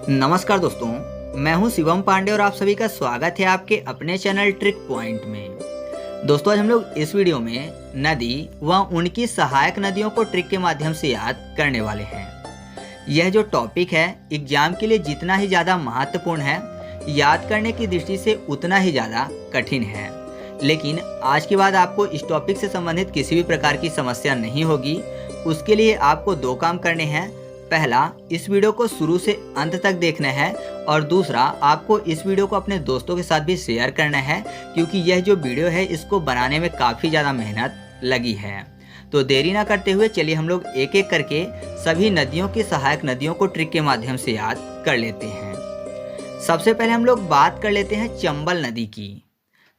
नमस्कार दोस्तों, मैं हूं शिवम पांडे और आप सभी का स्वागत है आपके अपने चैनल ट्रिक पॉइंट में। दोस्तों, आज हम लोग इस वीडियो में नदी व उनकी सहायक नदियों को ट्रिक के माध्यम से याद करने वाले हैं। यह जो टॉपिक है एग्जाम के लिए जितना ही ज़्यादा महत्वपूर्ण है, याद करने की दृष्टि से उतना ही ज़्यादा कठिन है। लेकिन आज के बाद आपको इस टॉपिक से संबंधित किसी भी प्रकार की समस्या नहीं होगी। उसके लिए आपको दो काम करने हैं। पहला, इस वीडियो को शुरू से अंत तक देखना है और दूसरा, आपको इस वीडियो को अपने दोस्तों के साथ भी शेयर करना है, क्योंकि यह जो वीडियो है इसको बनाने में काफ़ी ज़्यादा मेहनत लगी है। तो देरी ना करते हुए चलिए हम लोग एक एक करके सभी नदियों की सहायक नदियों को ट्रिक के माध्यम से याद कर लेते हैं। सबसे पहले हम लोग बात कर लेते हैं चंबल नदी की।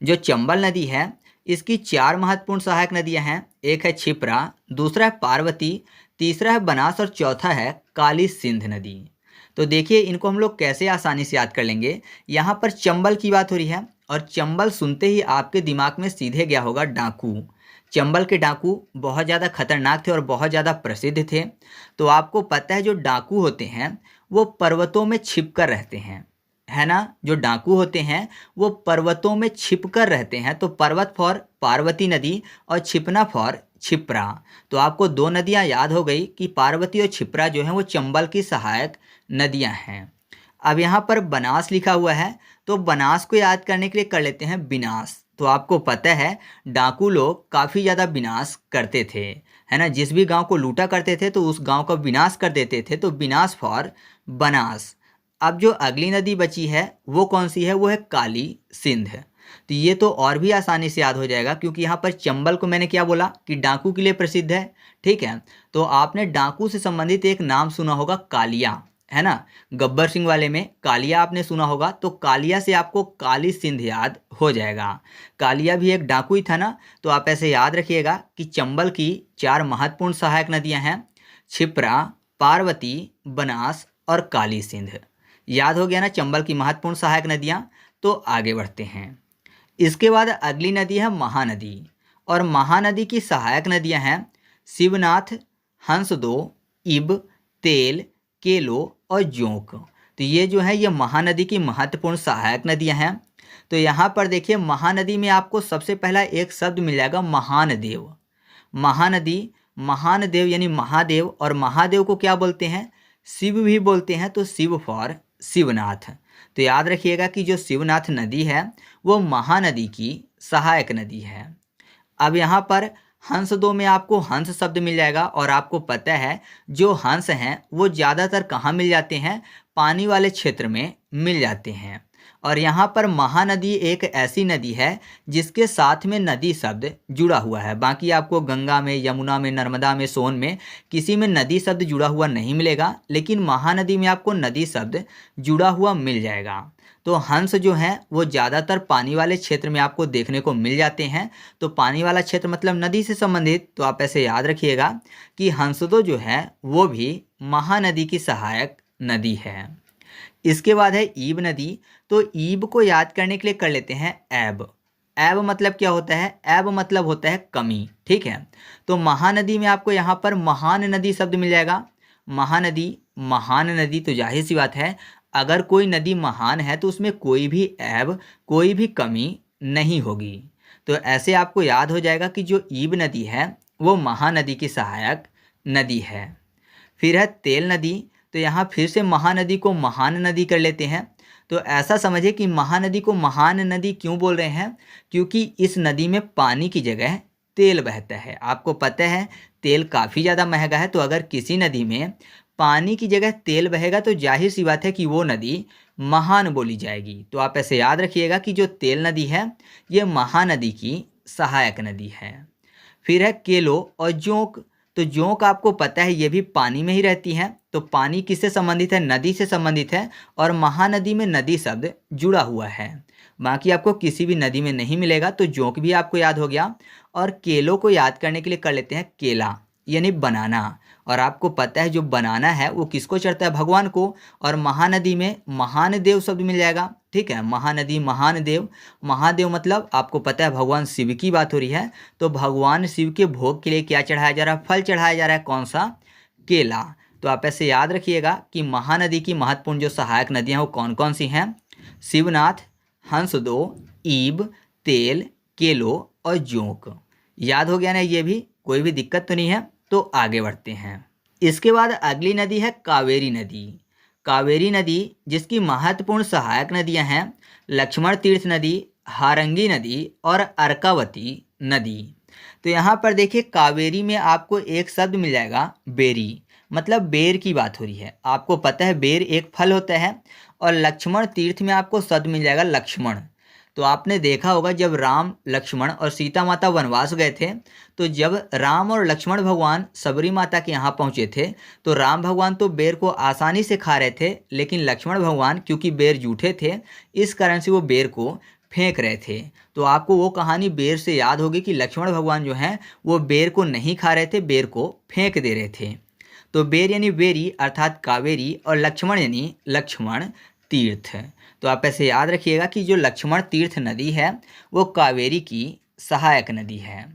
जो चंबल नदी है इसकी चार महत्वपूर्ण सहायक नदियां हैं। एक है क्षिप्रा, दूसरा है पार्वती, तीसरा है बनास और चौथा है काली सिंध नदी। तो देखिए इनको हम लोग कैसे आसानी से याद कर लेंगे। यहाँ पर चंबल की बात हो रही है और चंबल सुनते ही आपके दिमाग में सीधे गया होगा डाकू। चंबल के डाकू बहुत ज़्यादा खतरनाक थे और बहुत ज़्यादा प्रसिद्ध थे। तो आपको पता है जो डाकू होते हैं वो पर्वतों में छिप कर रहते हैं, है ना। जो डाकू होते हैं वो पर्वतों में छिप कर रहते हैं। तो पर्वत फॉर पार्वती नदी और छिपना फॉर क्षिप्रा। तो आपको दो नदियां याद हो गई कि पार्वती और क्षिप्रा जो हैं वो चंबल की सहायक नदियां हैं। अब यहाँ पर बनास लिखा हुआ है, तो बनास को याद करने के लिए कर लेते हैं विनाश। तो आपको पता है डाकू लोग काफ़ी ज़्यादा विनाश करते थे, है ना। जिस भी गांव को लूटा करते थे तो उस गांव का विनाश कर देते थे। तो विनाश फॉर बनास। अब जो अगली नदी बची है वो कौन सी है? वो है काली सिंध। तो ये तो और भी आसानी से याद हो जाएगा, क्योंकि यहाँ पर चंबल को मैंने क्या बोला कि डाकू के लिए प्रसिद्ध है, ठीक है। तो आपने डाकू से संबंधित एक नाम सुना होगा, कालिया, है ना। गब्बर सिंह वाले में कालिया आपने सुना होगा। तो कालिया से आपको काली सिंध याद हो जाएगा। कालिया भी एक डाकू ही था ना। तो आप ऐसे याद रखिएगा कि चंबल की चार महत्वपूर्ण सहायक नदियाँ हैं, क्षिप्रा, पार्वती, बनास और काली सिंध। याद हो गया ना चंबल की महत्वपूर्ण सहायक नदियाँ। तो आगे बढ़ते हैं। इसके बाद अगली नदी है महानदी, और महानदी की सहायक नदियां हैं शिवनाथ, हंसदो, इब, तेल, केलो और जोंक। तो ये जो है ये महानदी की महत्वपूर्ण सहायक नदियां हैं। तो यहाँ पर देखिए महानदी में आपको सबसे पहला एक शब्द मिल जाएगा, महानदेव। महानदी, महानदेव यानी महादेव, और महादेव को क्या बोलते हैं? शिव भी बोलते हैं। तो शिव फॉर शिवनाथ। तो याद रखिएगा कि जो शिवनाथ नदी है वो महानदी की सहायक नदी है। अब यहाँ पर हंस दो में आपको हंस शब्द मिल जाएगा, और आपको पता है जो हंस हैं वो ज़्यादातर कहाँ मिल जाते हैं? पानी वाले क्षेत्र में मिल जाते हैं। और यहाँ पर महानदी एक ऐसी नदी है जिसके साथ में नदी शब्द जुड़ा हुआ है। बाकी आपको गंगा में, यमुना में, नर्मदा में, सोन में किसी में नदी शब्द जुड़ा हुआ नहीं मिलेगा, लेकिन महानदी में आपको नदी शब्द जुड़ा हुआ मिल जाएगा। तो हंस जो हैं वो ज़्यादातर पानी वाले क्षेत्र में आपको देखने को मिल जाते हैं। तो पानी वाला क्षेत्र मतलब नदी से संबंधित। तो आप ऐसे याद रखिएगा कि हंसदो जो है वो भी महानदी की सहायक नदी है। इसके बाद है ईब नदी। तो ईब को याद करने के लिए कर लेते हैं ऐब। ऐब मतलब क्या होता है? ऐब मतलब होता है कमी, ठीक है। तो महानदी में आपको यहाँ पर महान नदी शब्द मिल जाएगा। महानदी, महान नदी, तो जाहिर सी बात है अगर कोई नदी महान है तो उसमें कोई भी ऐब, कोई भी कमी नहीं होगी। तो ऐसे आपको याद हो जाएगा कि जो ईब नदी है वो महानदी की सहायक नदी है। फिर है तेल नदी। तो यहाँ फिर से महानदी को महान नदी कर लेते हैं। तो ऐसा समझिए कि महानदी को महान नदी क्यों बोल रहे हैं? क्योंकि इस नदी में पानी की जगह तेल बहता है। आपको पता है तेल काफ़ी ज़्यादा महंगा है। तो अगर किसी नदी में पानी की जगह तेल बहेगा तो जाहिर सी बात है कि वो नदी महान बोली जाएगी। तो आप ऐसे याद रखिएगा कि जो तेल नदी है ये महानदी की सहायक नदी है। फिर है केलो और जोंक। तो जोंक आपको पता है ये भी पानी में ही रहती हैं। तो पानी किससे संबंधित है? नदी से संबंधित है, और महानदी में नदी शब्द जुड़ा हुआ है। बाकी आपको किसी भी नदी में नहीं मिलेगा। तो जोंक भी आपको याद हो गया। और केलों को याद करने के लिए कर लेते हैं केला यानी बनाना। और आपको पता है जो बनाना है वो किसको चढ़ता है? भगवान को। और महानदी में महानदेव शब्द मिल जाएगा, ठीक है। महानदी, महानदेव, महादेव मतलब आपको पता है भगवान शिव की बात हो रही है। तो भगवान शिव के भोग के लिए क्या चढ़ाया जा रहा है? फल चढ़ाया जा रहा है। कौन सा? केला। तो आप ऐसे याद रखिएगा कि महानदी की महत्वपूर्ण जो सहायक नदियाँ वो कौन कौन सी हैं। शिवनाथ, हंसदो, ईब, तेल, केलो और जोंक। याद हो गया ना, ये भी कोई भी दिक्कत तो नहीं है। तो आगे बढ़ते हैं। इसके बाद अगली नदी है कावेरी नदी। कावेरी नदी जिसकी महत्वपूर्ण सहायक नदियां हैं लक्ष्मण तीर्थ नदी, हारंगी नदी और अर्कावती नदी। तो यहाँ पर देखिए कावेरी में आपको एक शब्द मिल जाएगा बेरी, मतलब बेर की बात हो रही है। आपको पता है बेर एक फल होता है। और लक्ष्मण तीर्थ में आपको शब्द मिल जाएगा लक्ष्मण। तो आपने देखा होगा जब राम, लक्ष्मण और सीता माता वनवास गए थे, तो जब राम और लक्ष्मण भगवान सबरी माता के यहाँ पहुँचे थे तो राम भगवान तो बेर को आसानी से खा रहे थे, लेकिन लक्ष्मण भगवान क्योंकि बेर जूठे थे इस कारण से वो बेर को फेंक रहे थे। तो आपको वो कहानी बेर से याद होगी कि लक्ष्मण भगवान जो हैं वो बेर को नहीं खा रहे थे, बेर को फेंक दे रहे थे। तो बेर यानी बेरी अर्थात कावेरी और लक्ष्मण यानी लक्ष्मण तीर्थ। तो आप ऐसे याद रखिएगा कि जो लक्ष्मण तीर्थ नदी है वो कावेरी की सहायक नदी है।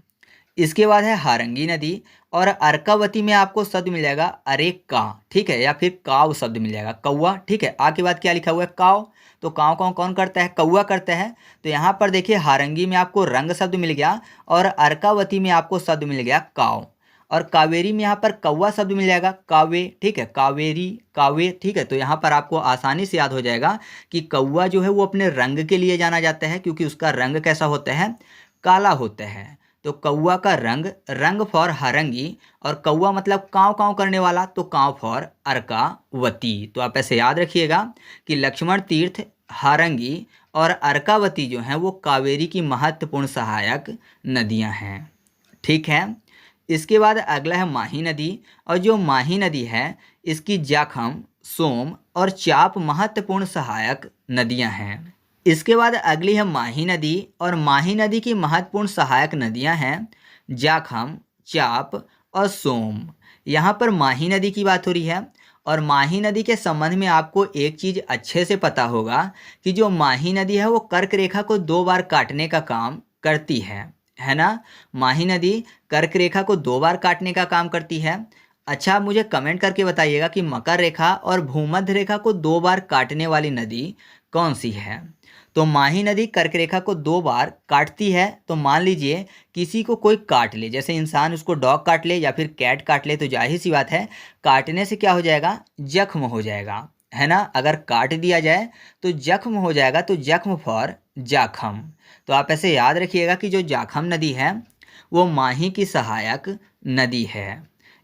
इसके बाद है हारंगी नदी और अर्कावती में आपको शब्द मिल जाएगा अरे का, ठीक है, या फिर काव शब्द मिल जाएगा, कौवा, ठीक है। आ के बाद क्या लिखा हुआ है काव, तो काव काव कौन करता है, कौवा करता है। तो यहाँ पर देखिए हारंगी में आपको रंग शब्द मिल गया और अर्कावती में आपको शब्द मिल गया काव। और कावेरी में यहाँ पर कौवा शब्द मिल जाएगा कावे, ठीक है, कावेरी कावे, ठीक है। तो यहाँ पर आपको आसानी से याद हो जाएगा कि कौवा जो है वो अपने रंग के लिए जाना जाता है, क्योंकि उसका रंग कैसा होता है, काला होता है। तो कौवा का रंग, रंग फॉर हारंगी, और कौवा मतलब काँव काँव करने वाला, तो काँव फॉर अर्कावती। तो आप ऐसे याद रखिएगा कि लक्ष्मण तीर्थ, हारंगी और अर्कावती जो हैं वो कावेरी की महत्वपूर्ण सहायक नदियाँ हैं, ठीक है। इसके बाद अगला है माही नदी, और जो माही नदी है इसकी जाखम, सोम और चाप महत्वपूर्ण सहायक नदियां हैं। इसके बाद अगली है माही नदी, और माही नदी की महत्वपूर्ण सहायक नदियां हैं जाखम, चाप और सोम। यहाँ पर माही नदी की बात हो रही है। और माही नदी के संबंध में आपको एक चीज़ अच्छे से पता होगा कि जो माही नदी है वो कर्क रेखा को 2 बार काटने का काम करती है ना। माही नदी कर्क रेखा को 2 बार काटने का काम करती है। अच्छा, मुझे कमेंट करके बताइएगा कि मकर रेखा और भूमध्य रेखा को 2 बार काटने वाली नदी कौन सी है। तो माही नदी कर्क रेखा को 2 बार काटती है। तो मान लीजिए किसी को कोई काट ले, जैसे इंसान उसको डॉग काट ले या फिर कैट काट ले, तो जाहिर सी बात है काटने से क्या हो जाएगा, जख्म हो जाएगा, है ना। अगर काट दिया जाए तो जख्म हो जाएगा, तो जख्म फॉर जाखम। तो आप ऐसे याद रखिएगा कि जो जाखम नदी है वो माही की सहायक नदी है।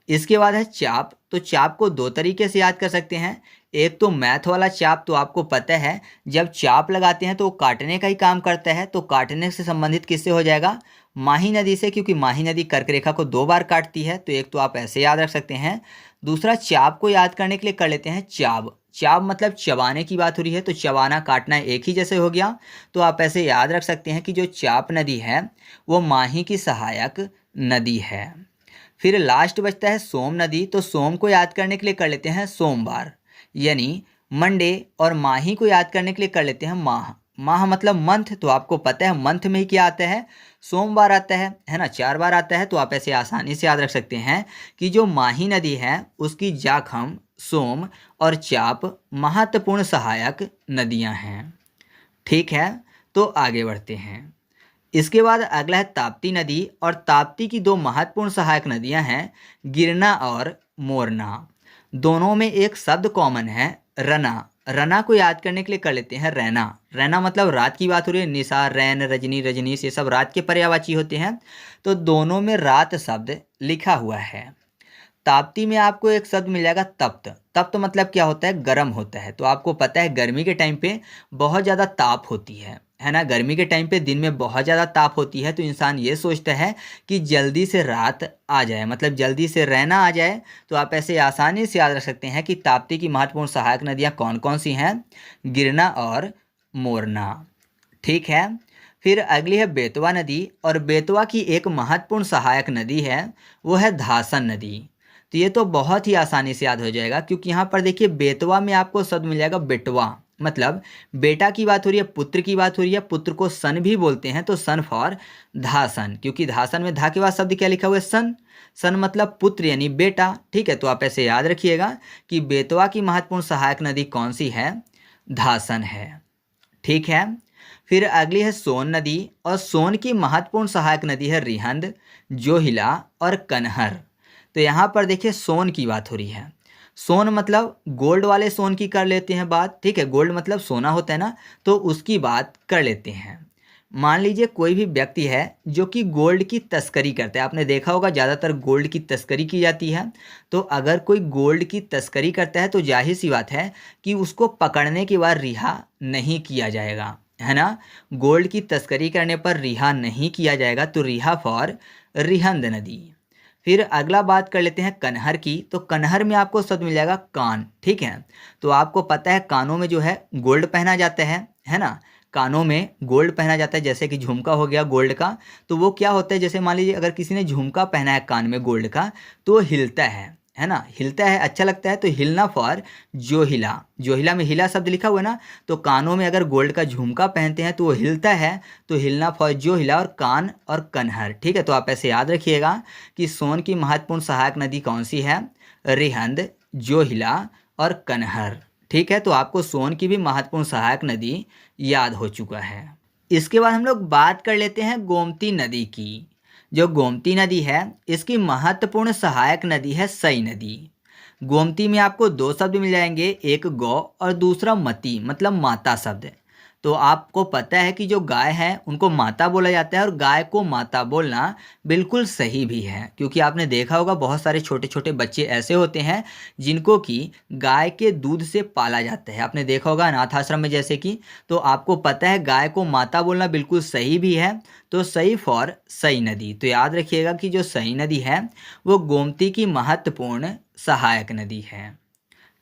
इसके बाद है चाप। तो चाप को 2 तरीके से याद कर सकते हैं। एक तो मैथ वाला चाप, तो आपको पता है जब चाप लगाते हैं तो वो काटने का ही काम करता है। तो काटने से संबंधित किससे हो जाएगा, माही नदी से, क्योंकि माही नदी कर्क रेखा को 2 बार काटती है। तो एक तो आप ऐसे याद रख सकते हैं। दूसरा चाप को याद करने के लिए कर लेते हैं चाव। चाव मतलब चबाने की बात हो रही है, तो चबाना काटना एक ही जैसे हो गया। तो आप ऐसे याद रख सकते हैं कि जो चाप नदी है वो माही की सहायक नदी है। फिर लास्ट बचता है सोम नदी। तो सोम को याद करने के लिए कर लेते हैं सोमवार यानी मंडे, और माही को याद करने के लिए कर लेते हैं माह। माह मतलब मंथ, तो आपको पता है मंथ में ही क्या आता है, सोमवार आता है ना, 4 बार आता है। तो आप ऐसे आसानी से याद रख सकते हैं कि जो माही नदी है उसकी जाखम, सोम और चाप महत्वपूर्ण सहायक नदियां हैं, ठीक है। तो आगे बढ़ते हैं। इसके बाद अगला है ताप्ती नदी, और ताप्ती की 2 महत्वपूर्ण सहायक नदियां हैं गिरना और मोरना। दोनों में एक शब्द कॉमन है रना। रना को याद करने के लिए कर लेते हैं रैना। रैना मतलब रात की बात हो रही है, निशा, रैन, रजनी, रजनीश, ये सब रात के पर्यायवाची होते हैं। तो दोनों में रात शब्द लिखा हुआ है। ताप्ती में आपको एक शब्द मिल जाएगा तप्त। तप्त मतलब क्या होता है, गर्म होता है। तो आपको पता है गर्मी के टाइम पे बहुत ज़्यादा ताप होती है ना। गर्मी के टाइम पे दिन में बहुत ज़्यादा ताप होती है, तो इंसान ये सोचता है कि जल्दी से रात आ जाए, मतलब जल्दी से रहना आ जाए। तो आप ऐसे आसानी से याद रख सकते हैं कि ताप्ती की महत्वपूर्ण सहायक नदियाँ कौन कौन सी हैं, गिरना और मोरना, ठीक है। फिर अगली है बेतवा नदी, और बेतवा की एक महत्वपूर्ण सहायक नदी है वो है धासन नदी। तो ये तो बहुत ही आसानी से याद हो जाएगा, क्योंकि यहाँ पर देखिए बेतवा में आपको शब्द मिल जाएगा बेटवा। मतलब बेटा की बात हो रही है, पुत्र की बात हो रही है, पुत्र को सन भी बोलते हैं, तो सन फॉर धासन, क्योंकि धासन में धा के बाद शब्द क्या लिखा हुआ है, सन। सन मतलब पुत्र यानी बेटा। ठीक है, तो आप ऐसे याद रखिएगा कि बेतवा की महत्वपूर्ण सहायक नदी कौन सी है, धासन है। ठीक है, फिर अगली है सोन नदी, और सोन की महत्वपूर्ण सहायक नदी है रिहंद, जोहिला और कनहर। तो यहाँ पर देखिए सोन की बात हो रही है। सोन मतलब गोल्ड वाले सोन की कर लेते हैं बात। ठीक है, गोल्ड मतलब सोना होता है ना, तो उसकी बात कर लेते हैं। मान लीजिए कोई भी व्यक्ति है जो कि गोल्ड की तस्करी करता है। आपने देखा होगा ज़्यादातर गोल्ड की तस्करी की जाती है। तो अगर कोई गोल्ड की तस्करी करता है तो जाहिर सी बात है कि उसको पकड़ने के बाद रिहा नहीं किया जाएगा, है ना। गोल्ड की तस्करी करने पर रिहा नहीं किया जाएगा, तो रिहा फॉर रिहंद नदी। फिर अगला बात कर लेते हैं कनहर की। तो कनहर में आपको शब्द मिल जाएगा कान। ठीक है, तो आपको पता है कानों में जो है गोल्ड पहना जाता है ना। कानों में गोल्ड पहना जाता है, जैसे कि झुमका हो गया गोल्ड का। तो वो क्या होता है, जैसे मान लीजिए अगर किसी ने झुमका पहना है कान में गोल्ड का, तो वो हिलता है ना, हिलता है, अच्छा लगता है। तो हिलना फॉर जोहिला। जोहिला में हिला शब्द लिखा हुआ है ना, तो कानों में अगर गोल्ड का झुमका पहनते हैं तो वो हिलता है, तो हिलना फॉर जोहिला और कान और कनहर। ठीक है, तो आप ऐसे याद रखिएगा कि सोन की महत्वपूर्ण सहायक नदी कौन सी है, रिहंद, जोहिला और कनहर। ठीक है, तो आपको सोन की भी महत्वपूर्ण सहायक नदी याद हो चुका है। इसके बाद हम लोग बात कर लेते हैं गोमती नदी की। जो गोमती नदी है इसकी महत्वपूर्ण सहायक नदी है सई नदी। गोमती में आपको दो शब्द मिल जाएंगे, एक गौ और दूसरा मती मतलब माता शब्द। तो आपको पता है कि जो गाय है उनको माता बोला जाता है, और गाय को माता बोलना बिल्कुल सही भी है, क्योंकि आपने देखा होगा बहुत सारे छोटे छोटे बच्चे ऐसे होते हैं जिनको कि गाय के दूध से पाला जाता है। आपने देखा होगा अनाथ आश्रम में जैसे कि। तो आपको पता है गाय को माता बोलना बिल्कुल सही भी है, तो सही फॉर सई नदी। तो याद रखिएगा कि जो सई नदी है वो गोमती की महत्वपूर्ण सहायक नदी है।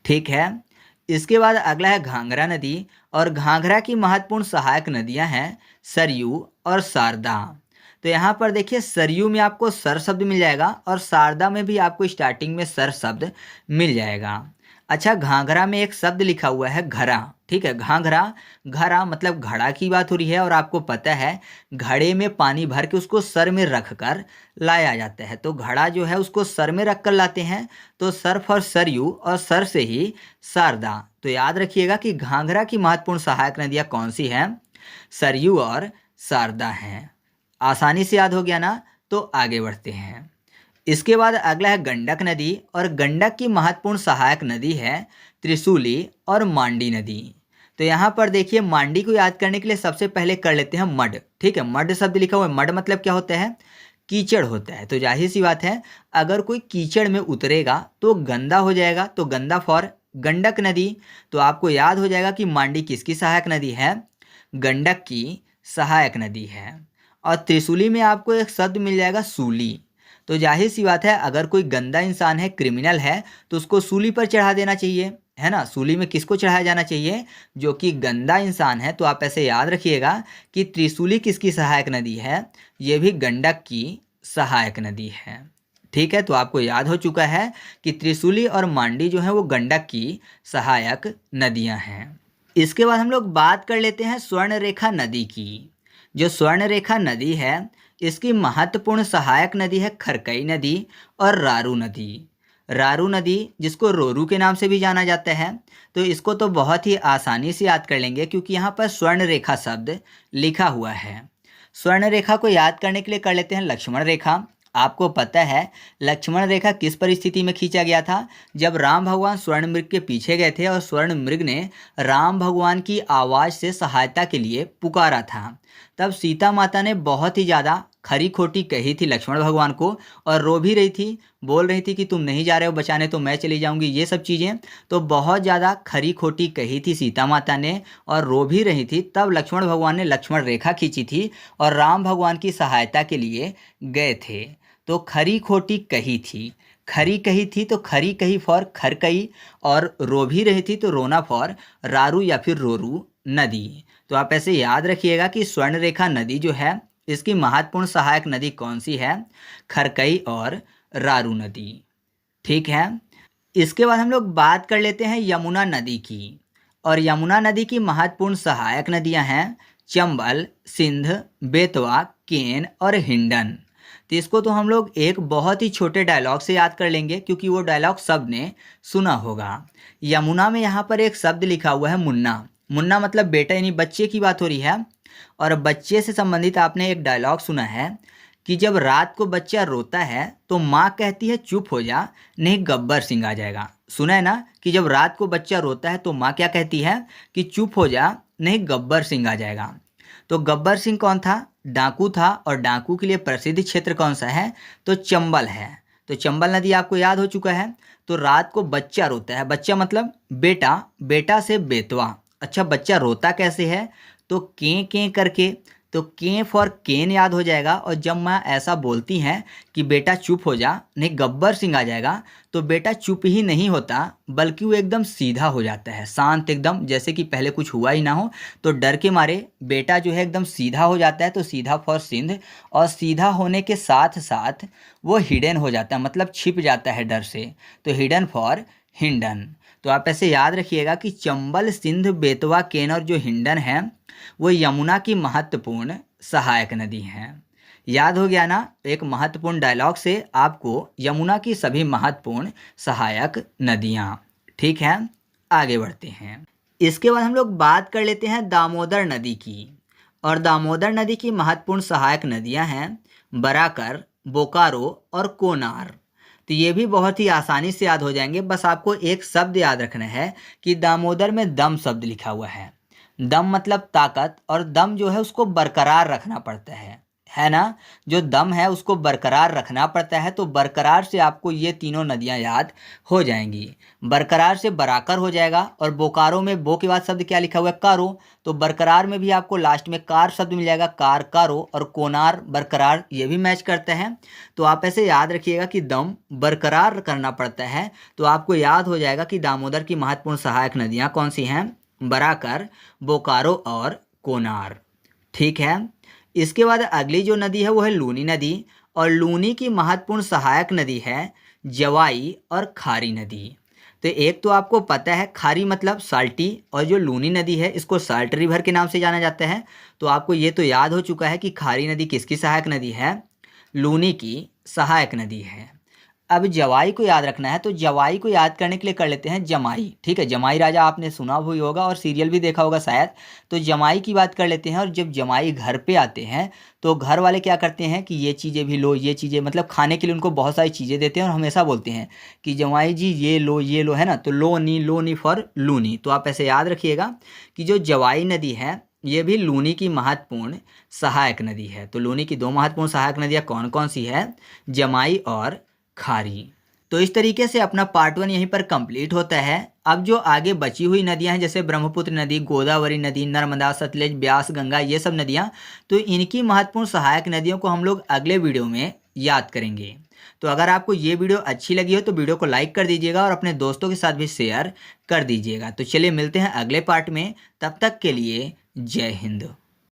ठीक है, इसके बाद अगला है घाघरा नदी, और घाघरा की महत्वपूर्ण सहायक नदियां हैं सरयू और शारदा। तो यहाँ पर देखिए सरयू में आपको सर शब्द मिल जाएगा, और शारदा में भी आपको स्टार्टिंग में सर शब्द मिल जाएगा। अच्छा, घाघरा में एक शब्द लिखा हुआ है घड़ा। ठीक है, घाघरा, घड़ा मतलब घड़ा की बात हो रही है, और आपको पता है घड़े में पानी भर के उसको सर में रख कर लाया जाता है। तो घड़ा जो है उसको सर में रख कर लाते हैं, तो सर फॉर सरयू और सर से ही शारदा। तो याद रखिएगा कि घाघरा की महत्वपूर्ण सहायक नदियाँ कौन सी हैं, सरयू और शारदा हैं। आसानी से याद हो गया ना, तो आगे बढ़ते हैं। इसके बाद अगला है गंडक नदी, और गंडक की महत्वपूर्ण सहायक नदी है त्रिशूली और मांडी नदी। तो यहाँ पर देखिए मांडी को याद करने के लिए सबसे पहले कर लेते हैं मड। ठीक है, मड शब्द लिखा हुआ है, मड मतलब क्या होता है, कीचड़ होता है। तो जाहिर सी बात है अगर कोई कीचड़ में उतरेगा तो गंदा हो जाएगा, तो गंदा फॉर गंडक नदी। तो आपको याद हो जाएगा कि मांडी किसकी सहायक नदी है, गंडक की सहायक नदी है। और त्रिशूली में आपको एक शब्द मिल जाएगा सूली। तो जाहिर सी बात है अगर कोई गंदा इंसान है, क्रिमिनल है, तो उसको सूली पर चढ़ा देना चाहिए, है ना। सूली में किसको चढ़ाया जाना चाहिए, जो कि गंदा इंसान है। तो आप ऐसे याद रखिएगा कि त्रिशूली किसकी सहायक नदी है, ये भी गंडक की सहायक नदी है। ठीक है, तो आपको याद हो चुका है कि त्रिशूली और मांडी जो है वो गंडक की सहायक नदियां हैं। इसके बाद हम लोग बात कर लेते हैं स्वर्ण रेखा नदी की। जो स्वर्ण रेखा नदी है इसकी महत्वपूर्ण सहायक नदी है खरकई नदी और रारू नदी। रारू नदी जिसको रोरू के नाम से भी जाना जाता है, तो इसको तो बहुत ही आसानी से याद कर लेंगे क्योंकि यहाँ पर स्वर्ण रेखा शब्द लिखा हुआ है। स्वर्ण रेखा को याद करने के लिए कर लेते हैं लक्ष्मण रेखा। आपको पता है लक्ष्मण रेखा किस परिस्थिति में खींचा गया था, जब राम भगवान स्वर्ण मृग के पीछे गए थे और स्वर्ण मृग ने राम भगवान की आवाज़ से सहायता के लिए पुकारा था। तब सीता माता ने बहुत ही ज़्यादा खरी खोटी कही थी लक्ष्मण भगवान को, और रो भी रही थी, बोल रही थी कि तुम नहीं जा रहे हो बचाने तो मैं चली जाऊंगी, ये सब चीज़ें। तो बहुत ज़्यादा खरी खोटी कही थी सीता माता ने और रो भी रही थी। तब लक्ष्मण भगवान ने लक्ष्मण रेखा खींची थी और राम भगवान की सहायता के लिए गए थे। तो खरी खोटी कही थी, खरी कही थी तो खरी कही फॉर खरकई, और रो भी रही थी तो रोना फॉर रारू या फिर रोरू नदी। तो आप ऐसे याद रखिएगा कि स्वर्ण रेखा नदी जो है इसकी महत्वपूर्ण सहायक नदी कौन सी है, खरकई और रारू नदी। ठीक है, इसके बाद हम लोग बात कर लेते हैं यमुना नदी की। और यमुना नदी की महत्वपूर्ण सहायक नदियां हैं चंबल, सिंध, बेतवा, केन और हिंडन। तो इसको तो हम लोग एक बहुत ही छोटे डायलॉग से याद कर लेंगे, क्योंकि वो डायलॉग सब ने सुना होगा। यमुना में यहाँ पर एक शब्द लिखा हुआ है मुन्ना। मुन्ना मतलब बेटा, यानी बच्चे की बात हो रही है। और बच्चे से संबंधित आपने एक डायलॉग सुना है कि जब रात को बच्चा रोता है तो माँ कहती है चुप हो जा, नहीं गब्बर सिंह आ जाएगा। सुना है ना कि जब रात को बच्चा रोता है तो माँ क्या कहती है कि चुप हो जा, नहीं गब्बर सिंह आ जाएगा। तो गब्बर सिंह कौन था? डाकू था। और डाकू के लिए प्रसिद्ध क्षेत्र कौन सा है? तो चंबल है। तो चंबल नदी आपको याद हो चुका है। तो रात को बच्चा रोता है, बच्चा मतलब बेटा, बेटा से बेतवा। अच्छा, बच्चा रोता कैसे है? तो कें करके। तो कें फॉर केन याद हो जाएगा। और जब माँ ऐसा बोलती हैं कि बेटा चुप हो जा, नहीं गब्बर सिंह आ जाएगा, तो बेटा चुप ही नहीं होता बल्कि वो एकदम सीधा हो जाता है, शांत एकदम, जैसे कि पहले कुछ हुआ ही ना हो। तो डर के मारे बेटा जो है एकदम सीधा हो जाता है। तो सीधा फॉर सिंध। और सीधा होने के साथ साथ वो हिडन हो जाता है, मतलब छिप जाता है डर से। तो हिडन फॉर हिंडन। तो आप ऐसे याद रखिएगा कि चंबल, सिंध, बेतवा, केन और जो हिंडन है वो यमुना की महत्वपूर्ण सहायक नदी हैं। याद हो गया ना? एक महत्वपूर्ण डायलॉग से आपको यमुना की सभी महत्वपूर्ण सहायक नदियाँ। ठीक है, आगे बढ़ते हैं। इसके बाद हम लोग बात कर लेते हैं दामोदर नदी की। और दामोदर नदी की महत्वपूर्ण सहायक नदियाँ हैं बराकर, बोकारो और कोनार। तो ये भी बहुत ही आसानी से याद हो जाएंगे। बस आपको एक शब्द याद रखना है कि दामोदर में दम शब्द लिखा हुआ है। दम मतलब ताकत, और दम जो है उसको बरकरार रखना पड़ता है ना? जो दम है उसको बरकरार रखना पड़ता है। तो बरकरार से आपको ये तीनों नदियां याद हो जाएंगी। बरकरार से बराकर हो जाएगा। और बोकारो में बो के बाद शब्द क्या लिखा हुआ है? कारो। तो बरकरार में भी आपको लास्ट में कार शब्द मिल जाएगा, कार, कारो। और कोनार, बरकरार, ये भी मैच करता है। तो आप ऐसे याद रखिएगा कि दम बरकरार करना पड़ता है। तो आपको याद हो जाएगा कि दामोदर की महत्वपूर्ण सहायक नदियाँ कौन सी हैं? बराकर, बोकारो और कोनार। ठीक है, इसके बाद अगली जो नदी है वो है लूनी नदी। और लूनी की महत्वपूर्ण सहायक नदी है जवाई और खारी नदी। तो एक तो आपको पता है खारी मतलब साल्टी, और जो लूनी नदी है इसको साल्ट रिवर के नाम से जाना जाता है। तो आपको ये तो याद हो चुका है कि खारी नदी किसकी सहायक नदी है? लूनी की सहायक नदी है। अब जवाई को याद रखना है। तो जवाई को याद करने के लिए कर लेते हैं जमाई। ठीक है, जमाई राजा आपने सुना हुई होगा और सीरियल भी देखा होगा शायद। तो जमाई की बात कर लेते हैं। और जब जमाई घर पे आते हैं तो घर वाले क्या करते हैं कि ये चीज़ें भी लो, ये चीज़ें, मतलब खाने के लिए उनको बहुत सारी चीज़ें देते हैं और हमेशा बोलते हैं कि जमाई जी ये लो, है ना? तो लो नी फॉर लूनी। तो आप ऐसे याद रखिएगा कि जो जवाई नदी है ये भी लूनी की महत्वपूर्ण सहायक नदी है। तो लूनी की दो महत्वपूर्ण सहायक नदियाँ कौन कौन सी है? जमाई और खारी। तो इस तरीके से अपना पार्ट 1 यहीं पर कंप्लीट होता है। अब जो आगे बची हुई नदियां हैं जैसे ब्रह्मपुत्र नदी, गोदावरी नदी, नर्मदा, सतलज, ब्यास, गंगा, ये सब नदियां, तो इनकी महत्वपूर्ण सहायक नदियों को हम लोग अगले वीडियो में याद करेंगे। तो अगर आपको ये वीडियो अच्छी लगी हो तो वीडियो को लाइक कर दीजिएगा और अपने दोस्तों के साथ भी शेयर कर दीजिएगा। तो चलिए मिलते हैं अगले पार्ट में, तब तक के लिए जय हिंद।